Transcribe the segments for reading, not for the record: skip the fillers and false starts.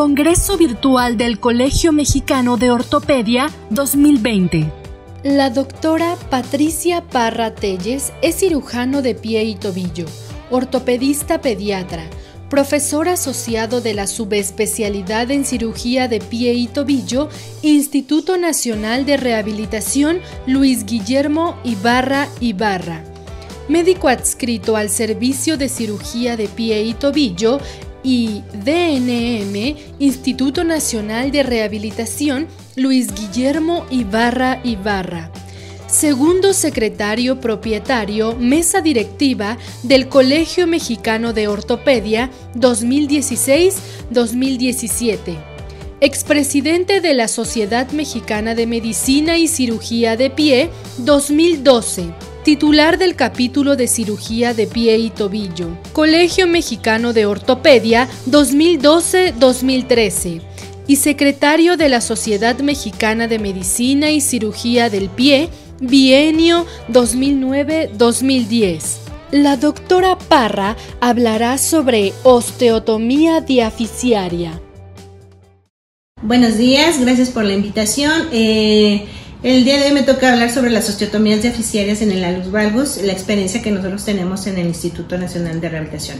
Congreso Virtual del Colegio Mexicano de Ortopedia 2020. La doctora Patricia Parra Telles es cirujano de pie y tobillo, ortopedista pediatra, profesor asociado de la subespecialidad en cirugía de pie y tobillo, Instituto Nacional de Rehabilitación Luis Guillermo Ibarra, médico adscrito al Servicio de Cirugía de Pie y Tobillo y DNM, Instituto Nacional de Rehabilitación Luis Guillermo Ibarra. Segundo secretario propietario, mesa directiva del Colegio Mexicano de Ortopedia 2016-2017. Expresidente de la Sociedad Mexicana de Medicina y Cirugía de Pie 2012. Titular del capítulo de cirugía de pie y tobillo, Colegio Mexicano de Ortopedia 2012-2013 y secretario de la Sociedad Mexicana de Medicina y Cirugía del Pie, bienio 2009-2010. La doctora Parra hablará sobre osteotomía diaficiaria. Buenos días, gracias por la invitación. El día de hoy me toca hablar sobre las osteotomías diaficiarias en el alus valgus, la experiencia que nosotros tenemos en el Instituto Nacional de Rehabilitación.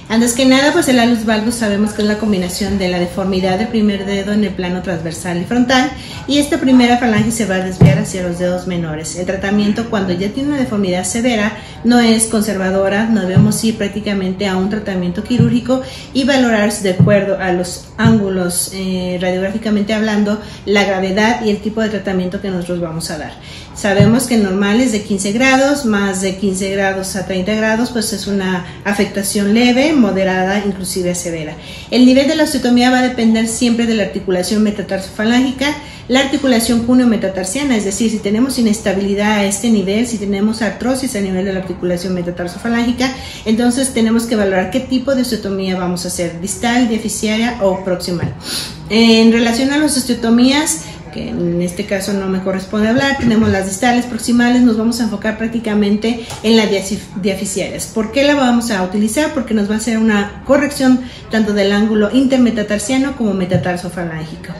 Antes que nada, pues el alus valgus sabemos que es la combinación de la deformidad del primer dedo en el plano transversal y frontal, y esta primera falange se va a desviar hacia los dedos menores. El tratamiento, cuando ya tiene una deformidad severa, no es conservadora, no debemos ir prácticamente a un tratamiento quirúrgico y valorar de acuerdo a los ángulos, radiográficamente hablando, la gravedad y el tipo de tratamiento que nosotros vamos a dar. Sabemos que normales de 15 grados, más de 15 grados a 30 grados, pues es una afectación leve, moderada, inclusive severa. El nivel de la osteotomía va a depender siempre de la articulación metatarsofalangica, la articulación cúneo-metatarsiana, es decir, si tenemos inestabilidad a este nivel, si tenemos artrosis a nivel de la articulación metatarsofalangica, entonces tenemos que valorar qué tipo de osteotomía vamos a hacer, distal, diaficiaria o proximal. En relación a las osteotomías, que en este caso no me corresponde hablar, tenemos las distales, proximales, nos vamos a enfocar prácticamente en las diaficiarias. ¿Por qué la vamos a utilizar? Porque nos va a hacer una corrección tanto del ángulo intermetatarsiano como metatarsofalángico.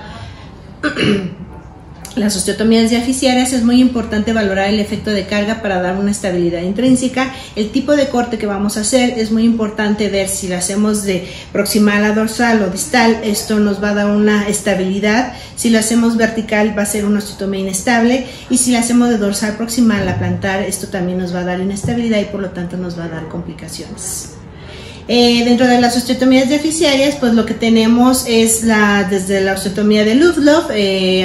Las osteotomías diaficiarias es muy importante valorar el efecto de carga para dar una estabilidad intrínseca. El tipo de corte que vamos a hacer es muy importante ver si lo hacemos de proximal a dorsal o distal, esto nos va a dar una estabilidad. Si lo hacemos vertical va a ser una osteotomía inestable, y si lo hacemos de dorsal proximal a plantar, esto también nos va a dar inestabilidad y por lo tanto nos va a dar complicaciones. Dentro de las osteotomías diaficiarias, pues lo que tenemos es desde la osteotomía de Ludlow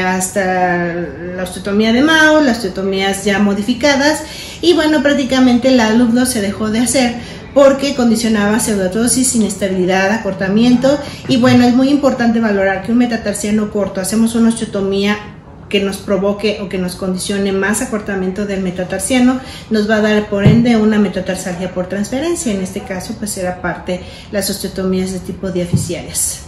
hasta la osteotomía de Mao, las osteotomías ya modificadas, y bueno, prácticamente la Ludlow se dejó de hacer porque condicionaba pseudoartrosis, inestabilidad, acortamiento, y bueno, es muy importante valorar que un metatarsiano corto, hacemos una osteotomía que nos provoque o que nos condicione más acortamiento del metatarsiano, nos va a dar por ende una metatarsalgia por transferencia. En este caso pues será parte las osteotomías de tipo diaficiarias,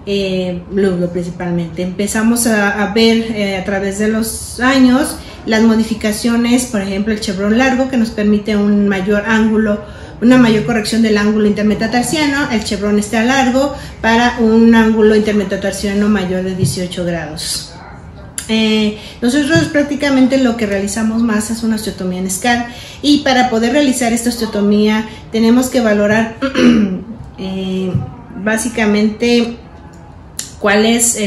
luego principalmente. Empezamos a ver a través de los años las modificaciones, por ejemplo el chevrón largo, que nos permite un mayor ángulo, una mayor corrección del ángulo intermetatarsiano. El chevrón está largo para un ángulo intermetatarsiano mayor de 18 grados. Nosotros prácticamente lo que realizamos más es una osteotomía en SCAR, y para poder realizar esta osteotomía tenemos que valorar básicamente cuál es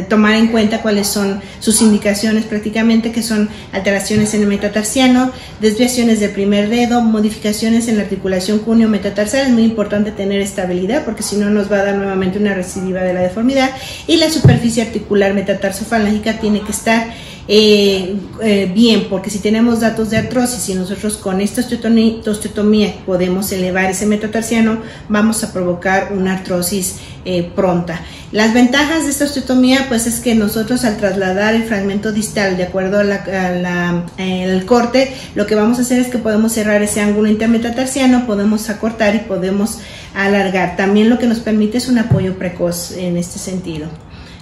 tomar en cuenta cuáles son sus indicaciones prácticamente, que son alteraciones en el metatarsiano, desviaciones del primer dedo, modificaciones en la articulación cúneo-metatarsal. Es muy importante tener estabilidad porque si no nos va a dar nuevamente una recidiva de la deformidad, y la superficie articular metatarsofalángica tiene que estar bien, porque si tenemos datos de artrosis y nosotros con esta osteotomía podemos elevar ese metatarsiano, vamos a provocar una artrosis pronta. Las ventajas de esta osteotomía pues es que nosotros al trasladar el fragmento distal de acuerdo al corte, lo que vamos a hacer es que podemos cerrar ese ángulo intermetatarsiano, podemos acortar y podemos alargar. También lo que nos permite es un apoyo precoz en este sentido.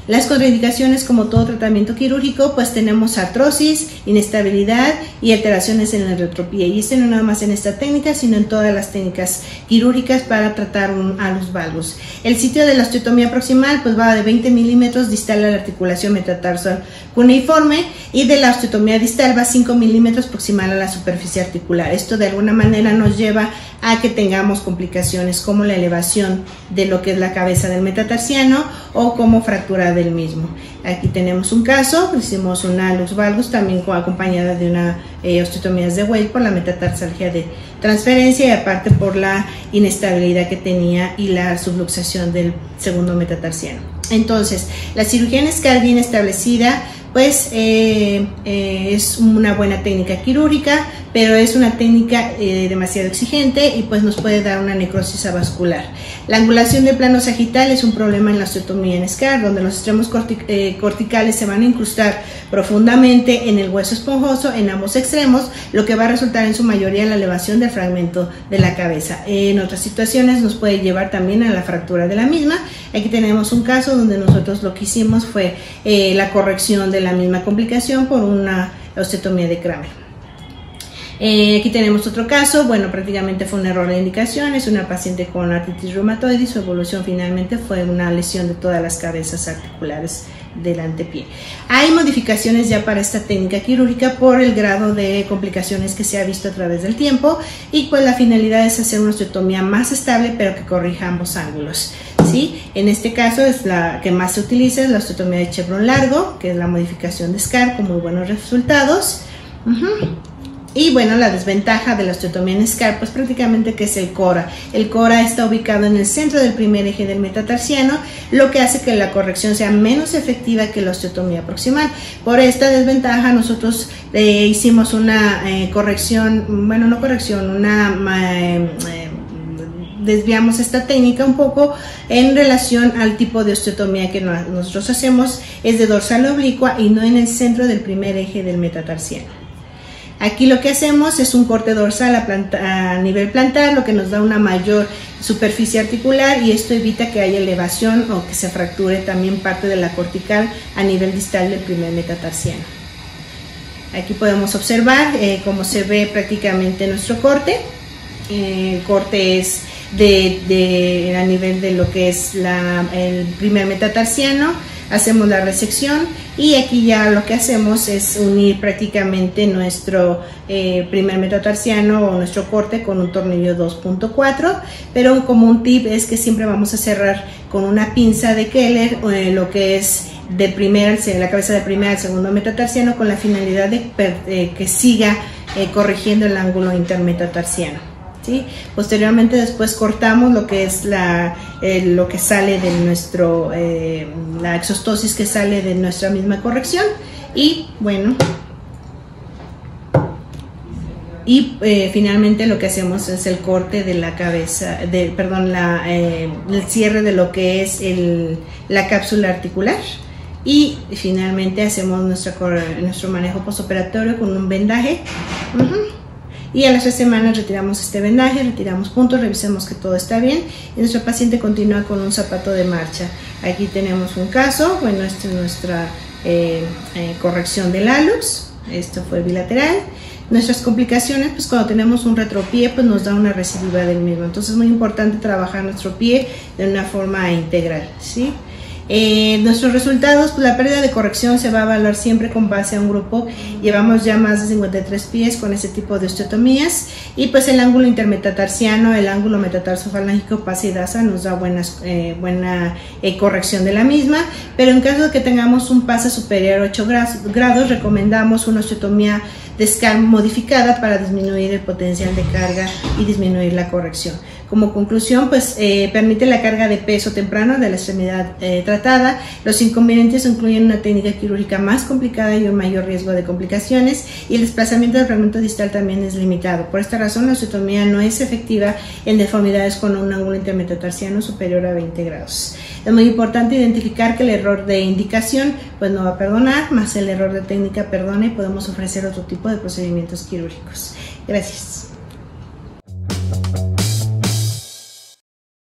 Las contraindicaciones, como todo tratamiento quirúrgico, pues tenemos artrosis, inestabilidad y alteraciones en la retropía. Y esto no nada más en esta técnica, sino en todas las técnicas quirúrgicas para tratar un alus valgus. El sitio de la osteotomía proximal pues va de 20 milímetros distal a la articulación metatarsal cuneiforme, y de la osteotomía distal va 5 milímetros proximal a la superficie articular. Esto de alguna manera nos lleva a que tengamos complicaciones como la elevación de lo que es la cabeza del metatarsiano o como fractura del mismo. Aquí tenemos un caso, hicimos una alus valgus también acompañada de una osteotomía de Weil por la metatarsalgia de transferencia y aparte por la inestabilidad que tenía y la subluxación del segundo metatarsiano. Entonces, la cirugía en SCAR bien establecida pues es una buena técnica quirúrgica, pero es una técnica demasiado exigente y pues nos puede dar una necrosis avascular. La angulación del plano sagital es un problema en la osteotomía en SCAR, donde los extremos corticales se van a incrustar profundamente en el hueso esponjoso en ambos extremos, lo que va a resultar en su mayoría en la elevación del fragmento de la cabeza. En otras situaciones nos puede llevar también a la fractura de la misma. Aquí tenemos un caso donde nosotros lo que hicimos fue la corrección de la misma complicación por una osteotomía de Kramer. Aquí tenemos otro caso, bueno, prácticamente fue un error de indicación, es una paciente con artritis reumatoide y su evolución finalmente fue una lesión de todas las cabezas articulares del antepié. Hay modificaciones ya para esta técnica quirúrgica por el grado de complicaciones que se ha visto a través del tiempo y pues la finalidad es hacer una osteotomía más estable pero que corrija ambos ángulos. ¿Sí? En este caso es la que más se utiliza, es la osteotomía de chevron largo, que es la modificación de SCAR con muy buenos resultados. Y bueno, la desventaja de la osteotomía en SCAR pues prácticamente que es el cora. El cora está ubicado en el centro del primer eje del metatarsiano, lo que hace que la corrección sea menos efectiva que la osteotomía proximal. Por esta desventaja nosotros hicimos una corrección, bueno, no corrección, desviamos esta técnica un poco en relación al tipo de osteotomía que nosotros hacemos, es de dorsal oblicua y no en el centro del primer eje del metatarsiano. Aquí lo que hacemos es un corte dorsal a nivel plantar, lo que nos da una mayor superficie articular y esto evita que haya elevación o que se fracture también parte de la cortical a nivel distal del primer metatarsiano. Aquí podemos observar cómo se ve prácticamente nuestro corte. El corte es a nivel de lo que es el primer metatarsiano. Hacemos la resección y aquí ya lo que hacemos es unir prácticamente nuestro primer metatarsiano o nuestro corte con un tornillo 2.4, pero como un tip es que siempre vamos a cerrar con una pinza de Keller lo que es la cabeza del primer al segundo metatarsiano con la finalidad de que siga corrigiendo el ángulo intermetatarsiano. ¿Sí? Posteriormente después cortamos lo que es lo que sale de la exostosis que sale de nuestra misma corrección y bueno, finalmente lo que hacemos es el corte de la cabeza, el cierre de lo que es la cápsula articular y finalmente hacemos nuestro manejo postoperatorio con un vendaje. Y a las 3 semanas retiramos este vendaje, retiramos puntos, revisemos que todo está bien y nuestro paciente continúa con un zapato de marcha. Aquí tenemos un caso, bueno, esta es nuestra corrección del alus, esto fue bilateral. Nuestras complicaciones, pues cuando tenemos un retropié, pues nos da una recidiva del mismo. Entonces es muy importante trabajar nuestro pie de una forma integral, ¿sí? Nuestros resultados, pues la pérdida de corrección se va a evaluar siempre con base a un grupo. Llevamos ya más de 53 pies con ese tipo de osteotomías y pues el ángulo intermetatarsiano, el ángulo metatarsofalangico pasa y dasa nos da buena corrección de la misma, pero en caso de que tengamos un pase superior a 8 grados recomendamos una osteotomía de SCAR modificada para disminuir el potencial de carga y disminuir la corrección. Como conclusión, pues permite la carga de peso temprano de la extremidad tratada. Los inconvenientes incluyen una técnica quirúrgica más complicada y un mayor riesgo de complicaciones y el desplazamiento del fragmento distal también es limitado. Por esta razón, la osteotomía no es efectiva en deformidades con un ángulo intermetatarsiano superior a 20 grados. Es muy importante identificar que el error de indicación pues no va a perdonar, más el error de técnica perdona y podemos ofrecer otro tipo de procedimientos quirúrgicos. Gracias.